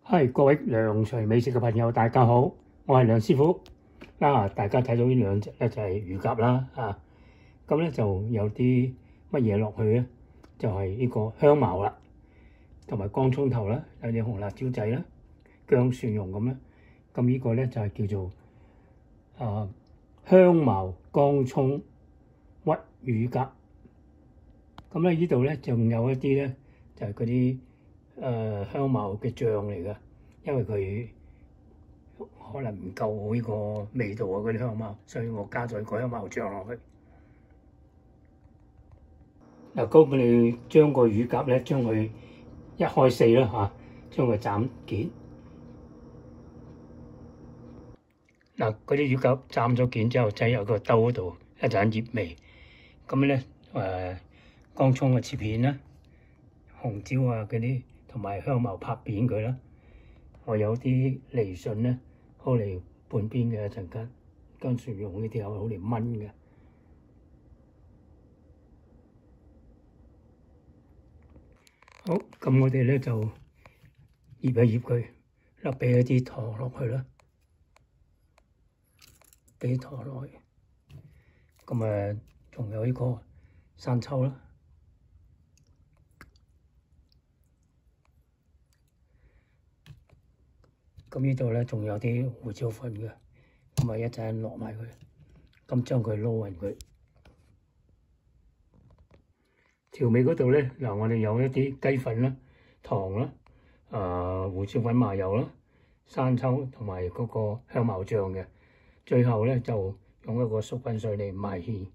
係各位梁廚美食嘅朋友，大家好，我係梁師傅。大家睇到呢兩隻咧就係乳鴿啦，咁咧就有啲乜嘢落去咧，就係呢個香茅啦，同埋乾葱頭啦，有啲紅辣椒仔啦，薑蒜蓉咁啦。咁呢個咧就係叫做香茅乾葱屈乳鴿。咁咧呢度咧仲有一啲咧就係嗰啲香茅嘅醬嚟㗎，因為佢可能唔夠呢個味道啊，嗰啲香茅，所以我加咗個香茅醬落去。嗱，咁我哋將個乳鴿咧，將佢一開四啦嚇，將佢斬件。嗱，嗰啲乳鴿斬咗件之後，擠入個兜嗰度，一陣醃味。咁咧乾葱嘅切片啦，紅椒啊嗰啲，同埋香茅拍扁佢啦。我有啲梨筍咧，好嚟半邊嘅一陣間，薑蒜蓉呢啲有好嚟炆嘅。好，咁我哋咧就醃一醃佢，嗱俾一啲糖落去啦，俾糖落去。咁仲有呢個生抽啦。咁呢度咧仲有啲胡椒粉嘅，咁一陣落埋佢，咁將佢撈勻佢。調味嗰度咧，嗱我哋有一啲雞粉啦、糖啦、胡椒粉、麻油啦、生抽同埋嗰個香茅醬嘅。最後咧就用一個粟粉水嚟埋芡。